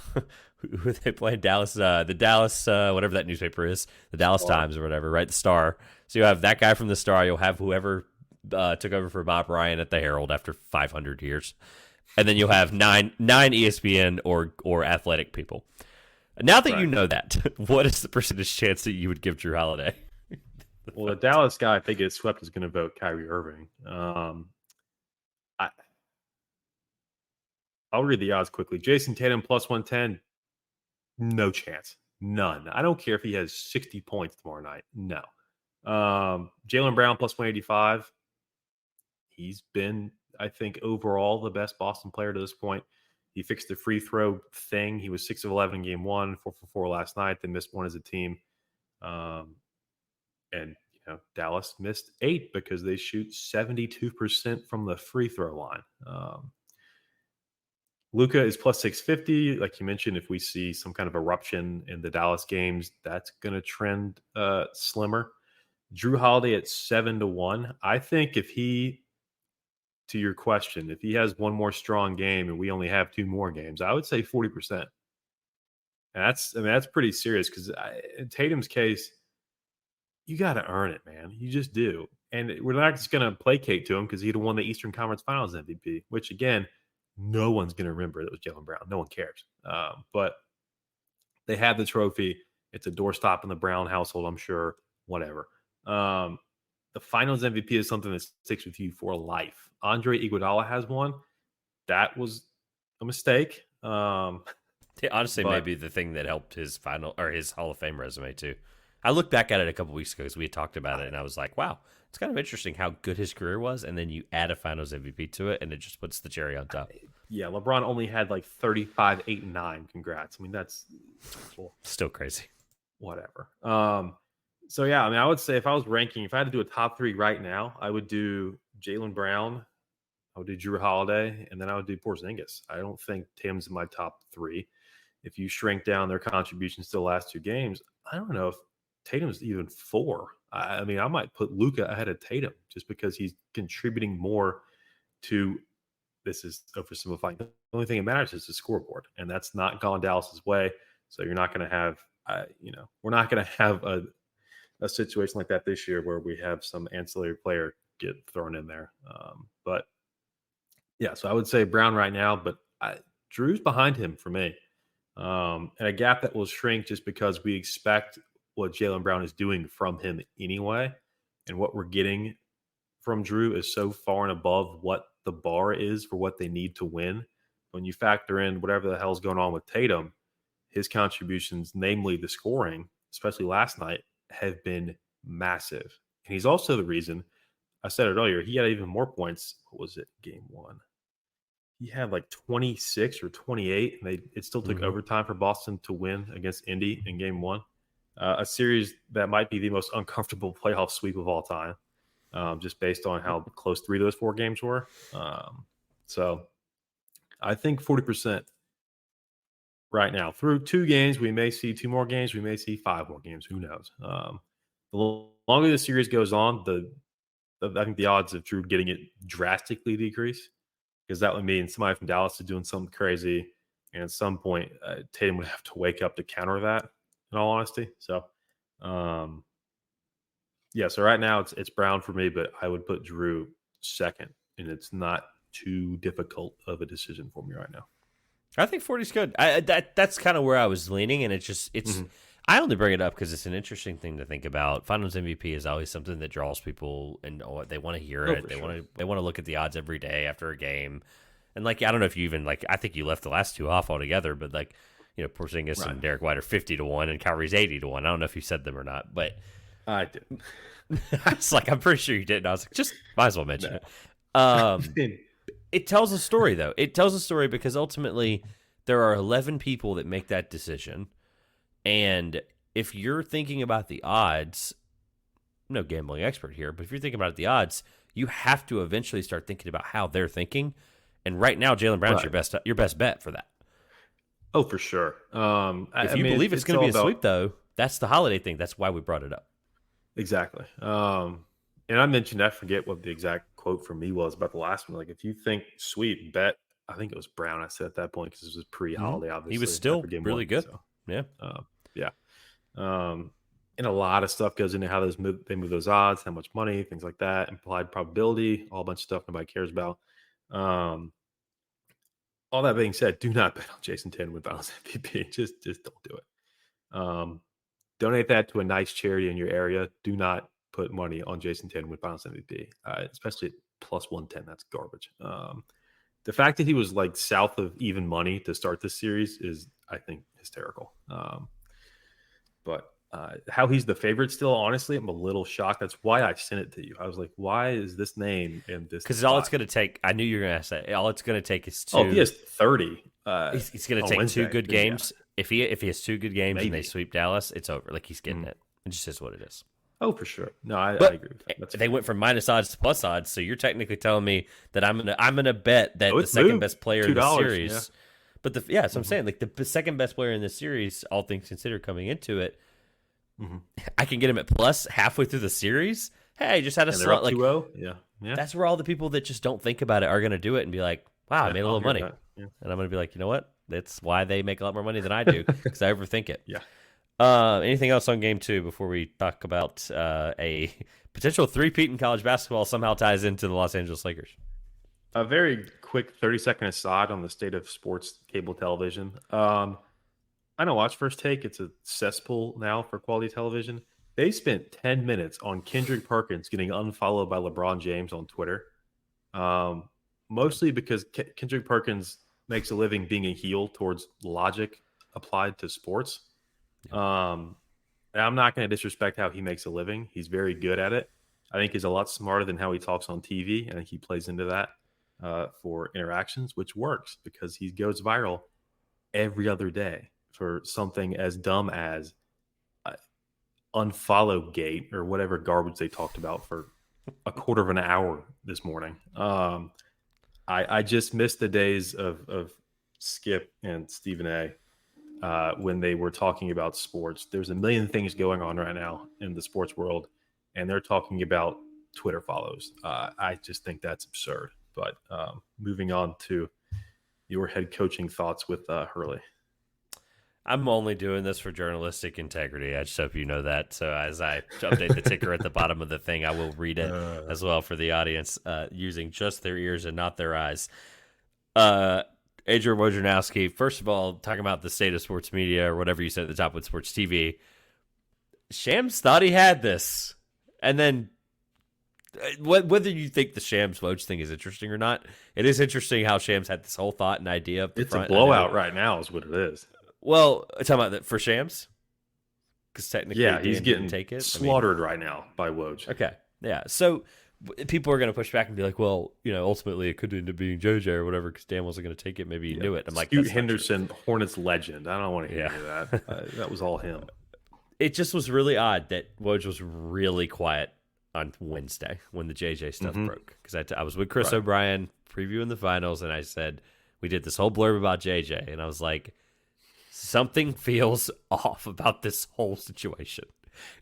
who they play in Dallas, the Dallas, whatever that newspaper is, the Dallas Times or whatever, right? The Star. So you have that guy from the Star. You'll have whoever took over for Bob Ryan at the Herald after 500 years. And then you'll have nine ESPN or Athletic people. Now that you know that, what is the percentage chance that you would give Jrue Holiday? Well, the Dallas guy, if they get swept, is going to vote Kyrie Irving. I'll read the odds quickly. Jayson Tatum plus 110, no chance. None. I don't care if he has 60 points tomorrow night. No. Jaylen Brown plus 185. He's been, I think, overall the best Boston player to this point. He fixed the free throw thing. He was 6 of 11 in game 1, 4 for 4 last night. They missed 1 as a team. And Dallas missed 8 because they shoot 72% from the free throw line. Luka is plus 650. Like you mentioned, if we see some kind of eruption in the Dallas games, that's going to trend slimmer. Jrue Holiday at 7-1. I think if he, to your question, if he has one more strong game and we only have 2 more games, I would say 40%. And that's pretty serious because in Tatum's case, you got to earn it, man. You just do. And we're not just going to placate to him because he'd have won the Eastern Conference Finals MVP, which, again, no one's going to remember that was Jaylen Brown. No one cares. But they have the trophy. It's a doorstop in the Brown household, I'm sure. Whatever. The Finals MVP is something that sticks with you for life. Andre Iguodala has one. That was a mistake. Honestly, maybe the thing that helped his his Hall of Fame resume too. I looked back at it a couple weeks ago because we had talked about it, and I was like, wow, it's kind of interesting how good his career was, and then you add a Finals MVP to it, and it just puts the cherry on top. Yeah, LeBron only had like 35, 8, and 9. Congrats. I mean, that's cool. Still crazy. Whatever. So, yeah, I mean, I would say if I was ranking, if I had to do a top 3 right now, I would do Jaylen Brown, I would do Jrue Holiday, and then I would do Porzingis. I don't think Tatum's in my top 3. If you shrink down their contributions to the last 2 games, I don't know if Tatum's even 4. I mean, I might put Luka ahead of Tatum just because he's contributing more to, this is oversimplifying. The only thing that matters is the scoreboard, and that's not gone Dallas's way. So you're not going to have, we're not going to have a situation like that this year where we have some ancillary player get thrown in there. But yeah, so I would say Brown right now, but Jrue's behind him for me. And a gap that will shrink just because we expect what Jaylen Brown is doing from him anyway. And what we're getting from Jrue is so far and above what the bar is for what they need to win. When you factor in whatever the hell's going on with Tatum, his contributions, namely the scoring, especially last night, have been massive. And he's also the reason, I said it earlier, he had even more points. What was it? Game 1. he had like 26 or 28, and it still took overtime for Boston to win against Indy in Game 1. A series that might be the most uncomfortable playoff sweep of all time, just based on how close 3 of those 4 games were. So I think 40% right now. Through 2 games, we may see 2 more games. We may see 5 more games. Who knows? The longer the series goes on, I think the odds of Jrue getting it drastically decrease, because that would mean somebody from Dallas is doing something crazy, and at some point, Tatum would have to wake up to counter that. In all honesty, so yeah. So right now it's Brown for me, but I would put Jrue second, and it's not too difficult of a decision for me right now. I think 40 is good. That's kind of where I was leaning, and it's. I only bring it up because it's an interesting thing to think about. Finals MVP is always something that draws people, and they want to hear it. They want to look at the odds every day after a game, and like I don't know if you even like. I think you left the last 2 off altogether, but like Porzingis and Derek White are 50-1, and Kyrie's 80-1. I don't know if you said them or not, but I didn't. I was like, I'm pretty sure you didn't. I was like, just might as well mention it. It tells a story, though. It tells a story because ultimately there are 11 people that make that decision. And if you're thinking about the odds, I'm no gambling expert here, but if you're thinking about the odds, you have to eventually start thinking about how they're thinking. And right now, Jaylen Brown's your best bet for that. Oh, for sure. If you believe it's going to be a sweep, though, that's the Holiday thing. That's why we brought it up. Exactly. And I mentioned, I forget what the exact quote from me was about the last one. Like, if you think sweep, bet. I think it was Brown I said at that point because it was pre-Holiday, obviously. He was still really good. So, yeah. Yeah. And a lot of stuff goes into how they move those odds, how much money, things like that, implied probability, all a bunch of stuff nobody cares about. All that being said, do not bet on Jayson Tatum with Finals MVP. Just don't do it. Donate that to a nice charity in your area. Do not put money on Jayson Tatum with Finals MVP, especially at plus 110. That's garbage. The fact that he was like south of even money to start this series is, I think, hysterical. But how he's the favorite still, honestly, I'm a little shocked. That's why I sent it to you. I was like, why is this name in this? Because all it's going to take, I knew you were going to ask that. All it's going to take is 2. Oh, if he has 30. He's going to take Wednesday, 2 good games. Yeah. If he has 2 good games and they sweep Dallas, it's over. Like, he's getting it. It just is what it is. Oh, for sure. No, I agree with that. They went from minus odds to plus odds, so you're technically telling me that I'm gonna bet that the second best player in the series. Yeah. But so I'm saying, like, the second best player in this series, all things considered, coming into it, I can get him at plus halfway through the series. Hey, just had a slot like 2-0. Yeah. That's where all the people that just don't think about it are gonna do it and be like, wow, I made a little money. Yeah. And I'm gonna be like, you know what? That's why they make a lot more money than I do, because I overthink it. Yeah. Anything else on Game 2 before we talk about a potential 3-peat in college basketball somehow ties into the Los Angeles Lakers? A very quick 30-second aside on the state of sports cable television. I don't watch First Take. It's a cesspool now for quality television. They spent 10 minutes on Kendrick Perkins getting unfollowed by LeBron James on Twitter, mostly because Kendrick Perkins makes a living being a heel towards logic applied to sports. And I'm not going to disrespect how he makes a living. He's very good at it. I think he's a lot smarter than how he talks on TV. I think he plays into that for interactions, which works because he goes viral every other day for something as dumb as unfollow gate or whatever garbage they talked about for a quarter of an hour this morning. I just missed the days of Skip and Stephen A. When they were talking about sports. There's a million things going on right now in the sports world, and they're talking about Twitter follows. I just think that's absurd. But moving on to your head coaching thoughts with Hurley. I'm only doing this for journalistic integrity. I just hope you know that. So as I update the ticker at the bottom of the thing, I will read it as well for the audience, using just their ears and not their eyes. Adrian Wojnarowski, first of all, talking about the state of sports media or whatever you said at the top with sports TV. Shams thought he had this. And then whether you think the Shams Woj thing is interesting or not, it is interesting how Shams had this whole thought and idea up the front. It's a blowout right now is what it is. Well, talking about that for Shams? Because technically, he's getting take it. slaughtered right now by Woj. Okay. Yeah. So people are going to push back and be like, well, ultimately it could end up being JJ or whatever because Dan wasn't going to take it. Maybe he knew it. I'm like, Scoot Henderson, Hornets legend. I don't want to hear that. That was all him. It just was really odd that Woj was really quiet on Wednesday when the JJ stuff broke. Because I was with Chris O'Brien previewing the finals, and I said, we did this whole blurb about JJ. And I was like, something feels off about this whole situation.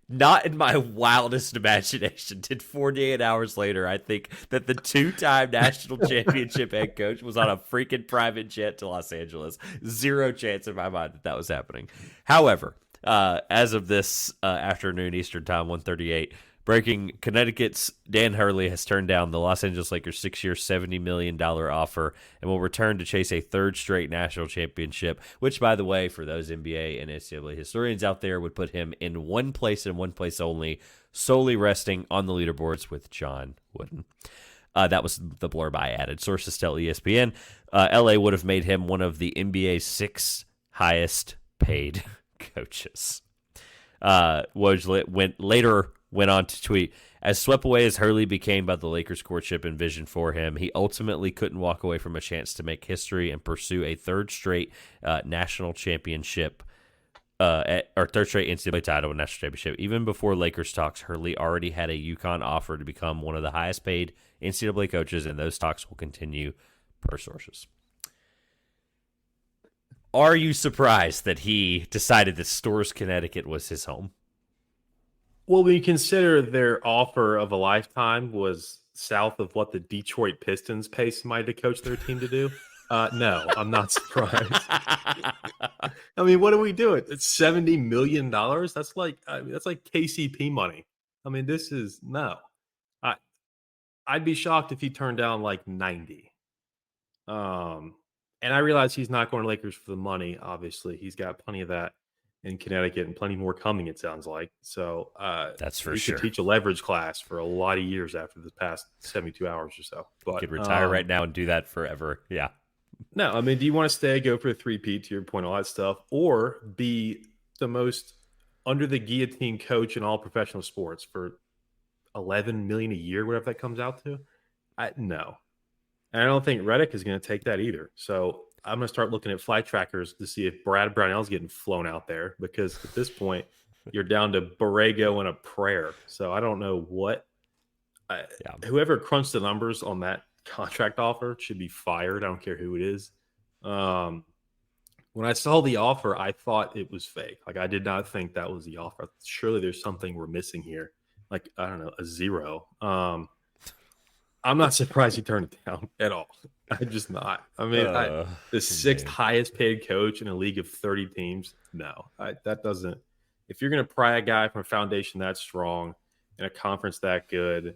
Not in my wildest imagination did 48 hours later I think that the two-time national championship head coach was on a freaking private jet to Los Angeles. Zero chance in my mind that was happening. However, as of this afternoon Eastern time, 1:38, breaking, Connecticut's Dan Hurley has turned down the Los Angeles Lakers 6-year, $70 million offer and will return to chase a third straight national championship, which, by the way, for those NBA and NCAA historians out there, would put him in one place and one place only, solely resting on the leaderboards with John Wooden. That was the blurb I added. Sources tell ESPN LA would have made him one of the NBA's 6 highest paid coaches. Woj went on to tweet, as swept away as Hurley became by the Lakers' courtship and vision for him, he ultimately couldn't walk away from a chance to make history and pursue a third straight national championship, or third straight NCAA title and national championship. Even before Lakers talks, Hurley already had a UConn offer to become one of the highest paid NCAA coaches, and those talks will continue per sources. Are you surprised that he decided that Storrs, Connecticut was his home? Well, when you consider their offer of a lifetime was south of what the Detroit Pistons pay somebody to coach their team to do, no, I'm not surprised. I mean, what are we doing? It's $70 million. That's like KCP money. I mean, this is no. I'd be shocked if he turned down like 90. And I realize he's not going to Lakers for the money. Obviously, he's got plenty of that in Connecticut and plenty more coming, it sounds like. So that's for sure. You could teach a leverage class for a lot of years after the past 72 hours or so. But you could retire right now and do that forever. Yeah. No, I mean, do you want to stay, go for a three-peat, to your point, all that stuff, or be the most under the guillotine coach in all professional sports for $11 million a year, whatever that comes out to? No. And I don't think Redick is going to take that either. So I'm going to start looking at flight trackers to see if Brad Brownell's getting flown out there, because at this point, you're down to Borrego and a prayer. So I don't know what. Whoever crunched the numbers on that contract offer should be fired. I don't care who it is. When I saw the offer, I thought it was fake. Like, I did not think that was the offer. Surely there's something we're missing here. Like, I don't know, a zero. I'm not surprised he turned it down at all. I'm just not. I mean, the sixth highest paid coach in a league of 30 teams. No, that doesn't. If you're going to pry a guy from a foundation that strong in a conference that good,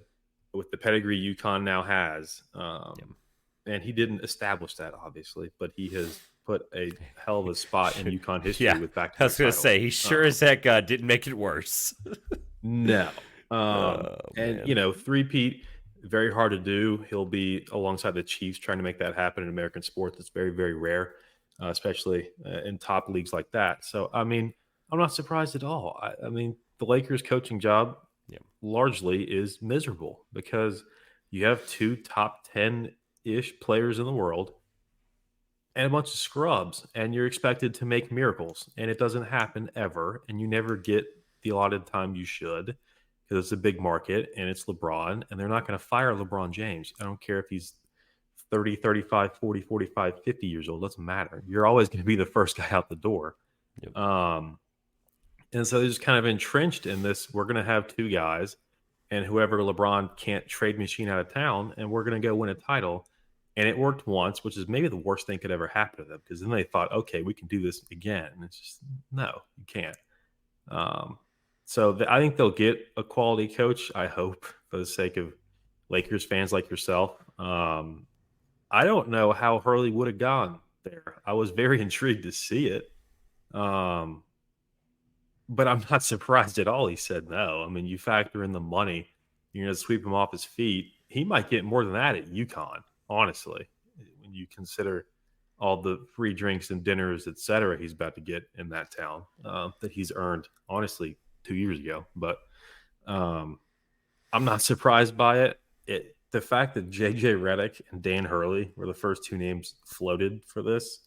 with the pedigree UConn now has, and he didn't establish that, obviously, but he has put a hell of a spot in UConn history with back-to-back I was going to titles. say, he sure as heck didn't make it worse. No. And, you know, three-peat, very hard to do. He'll be alongside the Chiefs trying to make that happen in American sports. It's very, very rare, especially in top leagues like that. So, I mean, I'm not surprised at all. I mean, the Lakers coaching job largely is miserable because you have two top 10-ish players in the world and a bunch of scrubs, and you're expected to make miracles, and it doesn't happen ever, and you never get the allotted time you should, because it's a big market and it's LeBron, and they're not going to fire LeBron James. I don't care if he's 30, 35, 40, 45, 50 years old. It doesn't matter. You're always going to be the first guy out the door. And so they're just kind of entrenched in this. We're going to have two guys, and whoever LeBron can't trade machine out of town, and we're going to go win a title. And it worked once, which is maybe the worst thing could ever happen to them, because then they thought, okay, we can do this again. And it's just, no, you can't. So I think they'll get a quality coach, I hope, for the sake of Lakers fans like yourself. I don't know how Hurley would have gone there. I was very intrigued to see it. But I'm not surprised at all he said no. I mean, you factor in the money, you're going to sweep him off his feet. He might get more than that at UConn, honestly, when you consider all the free drinks and dinners, et cetera, he's about to get in that town that he's earned, honestly, 2 years ago. But I'm not surprised by it. the fact that JJ Redick and Dan Hurley were the first two names floated for this,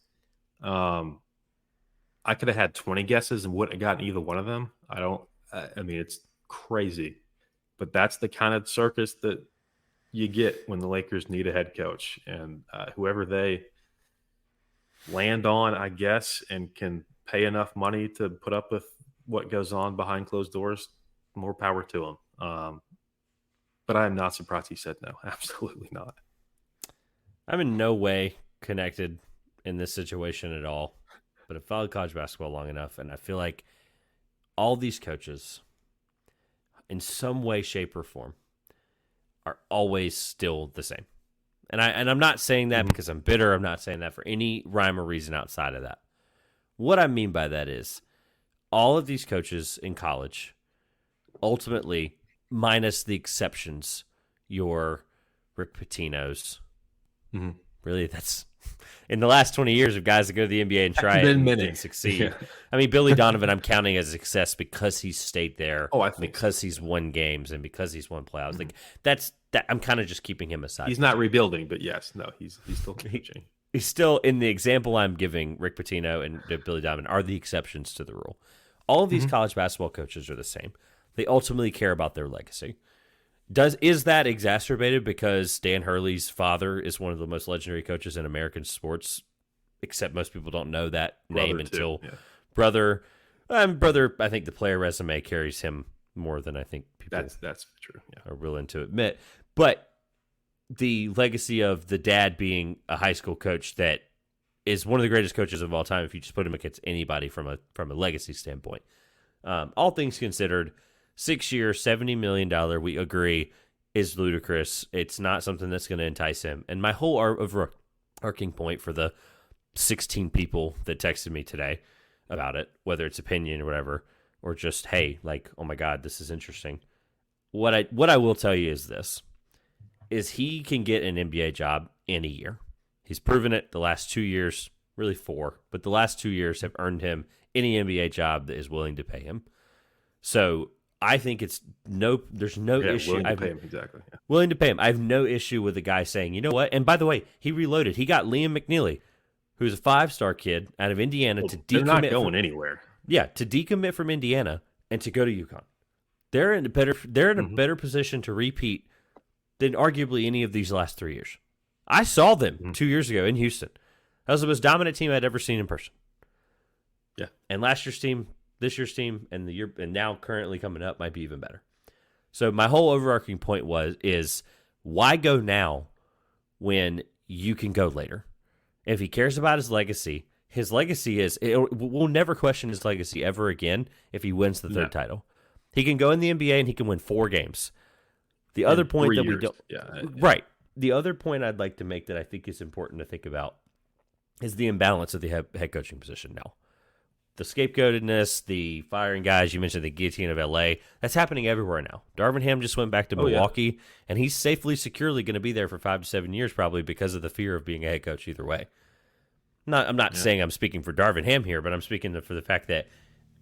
I could have had 20 guesses and wouldn't have gotten either one of them. I mean, it's crazy, but that's the kind of circus that you get when the Lakers need a head coach, and whoever they land on, I guess, and can pay enough money to put up with what goes on behind closed doors, more power to them. But I am not surprised he said no. Absolutely not. I'm in no way connected in this situation at all, but I've followed college basketball long enough, and I feel like all these coaches, in some way, shape, or form, are always still the same. And I'm not saying that because I'm bitter. I'm not saying that for any rhyme or reason outside of that. What I mean by that is all of these coaches in college, ultimately, minus the exceptions, your Rick Pitino's. Really, that's in the last 20 years of guys that go to the NBA and try it and didn't succeed. Yeah. I mean, Billy Donovan, I'm counting as a success because he's stayed there, because he's won games and because he's won playoffs. Like that. I'm kind of just keeping him aside. He's not rebuilding, but yes, no, he's still coaching. He's still, in the example I'm giving, Rick Pitino and Billy Donovan are the exceptions to the rule. All of these college basketball coaches are the same. They ultimately care about their legacy. Is that exacerbated because Dan Hurley's father is one of the most legendary coaches in American sports? Except most people don't know that name until brother. Brother, I think the player resume carries him more than I think people that's true. Yeah. Are willing to admit. But the legacy of the dad being a high school coach that is one of the greatest coaches of all time, if you just put him against anybody from a legacy standpoint. All things considered, 6 years, $70 million, we agree, is ludicrous. It's not something that's going to entice him. And my whole overarching point for the 16 people that texted me today about it, whether it's opinion or whatever, or just, hey, like, oh my God, this is interesting. What I will tell you is this, is he can get an NBA job in a year. He's proven it the last 2 years, really 4, but the last 2 years have earned him any NBA job that is willing to pay him. So I think there's no issue. Willing to pay him, exactly. Yeah. Willing to pay him. I have no issue with the guy saying, you know what? And by the way, he reloaded. He got Liam McNeely, who's a 5-star kid out of Indiana, to decommit. They're not going anywhere. Yeah, to decommit from Indiana and to go to UConn. They're in a better position to repeat than arguably any of these last 3 years. I saw them 2 years ago in Houston. That was the most dominant team I'd ever seen in person. Yeah. And last year's team, this year's team, and now currently coming up might be even better. So my whole overarching point is why go now when you can go later? If he cares about his legacy is we'll never question his legacy ever again if he wins the third title. He can go in the NBA and he can win 4 games. The other point that we don't right. The other point I'd like to make that I think is important to think about is the imbalance of the head coaching position now. The scapegoatedness, the firing guys, you mentioned the guillotine of LA, that's happening everywhere now. Darvin Ham just went back to Milwaukee, and he's securely going to be there for 5 to 7 years probably because of the fear of being a head coach either way. I'm not saying I'm speaking for Darvin Ham here, but I'm speaking for the fact that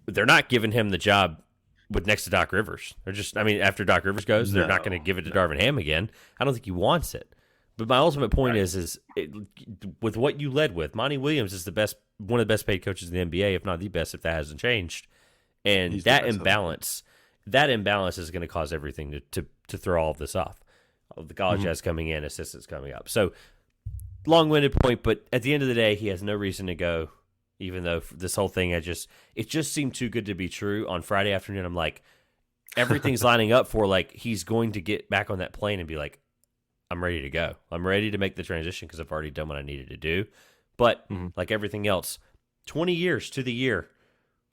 they're not giving him the job next to Doc Rivers. After Doc Rivers goes, they're not going to give it to Darvin Ham again. I don't think he wants it. But my ultimate point is with what you led with, Monty Williams is one of the best paid coaches in the NBA, if not the best, if that hasn't changed. And that imbalance is going to cause everything to throw all of this off. The college has coming in, assistants coming up. So long-winded point, but at the end of the day, he has no reason to go. Even though this whole thing, it just seemed too good to be true. On Friday afternoon, I'm like, everything's lining up for like he's going to get back on that plane and be like, I'm ready to go. I'm ready to make the transition because I've already done what I needed to do. But like everything else, 20 years to the year,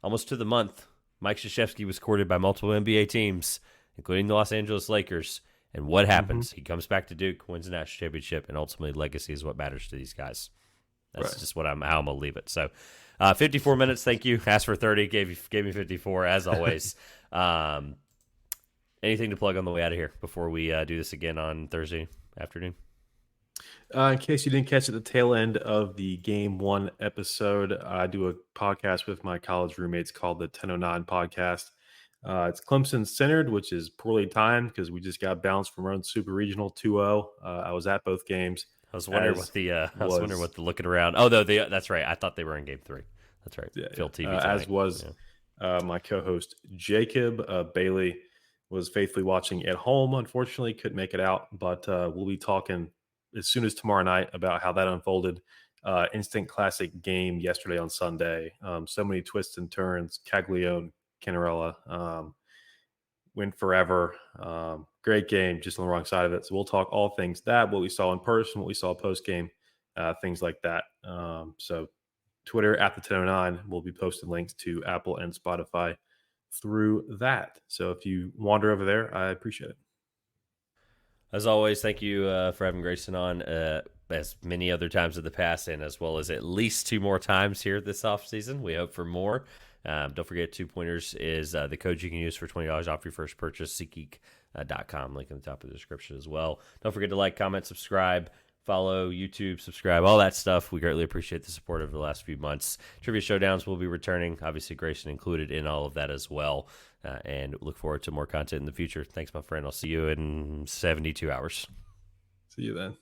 almost to the month, Mike Krzyzewski was courted by multiple NBA teams, including the Los Angeles Lakers. And what happens? He comes back to Duke, wins the national championship, and ultimately legacy is what matters to these guys. That's just how I'm going to leave it. So 54 minutes, thank you. Asked for 30, gave me 54, as always. Anything to plug on the way out of here before we do this again on Thursday afternoon? In case you didn't catch at the tail end of the Game 1 episode, I do a podcast with my college roommates called the 1009 Podcast. It's Clemson centered, which is poorly timed because we just got bounced from our own super regional 2-0. I was at both games. I was wondering As what the looking around. Oh, no, that's right. I thought they were in game 3. That's right. Yeah, Phil TV tonight. as was my co-host Jacob Bailey was faithfully watching at home. Unfortunately, couldn't make it out, but we'll be talking as soon as tomorrow night about how that unfolded. Instant classic game yesterday on Sunday. So many twists and turns. Caglione, Canarella, win forever. Great game, just on the wrong side of it. So we'll talk all things that, what we saw in person, what we saw post game, things like that. So Twitter at the 1009 will be posting links to Apple and Spotify through that. So if you wander over there, I appreciate it. As always, thank you for having Grayson on as many other times in the past, and as well as at least 2 more times here this offseason. We hope for more. Don't forget, 2 Pointers is the code you can use for $20 off your first purchase, SeatGeek.com. Link in the top of the description as well. Don't forget to like, comment, subscribe, follow, YouTube, subscribe, all that stuff. We greatly appreciate the support over the last few months. Trivia Showdowns will be returning, obviously Grayson included in all of that as well, and look forward to more content in the future. Thanks, my friend. I'll see you in 72 hours. See you then.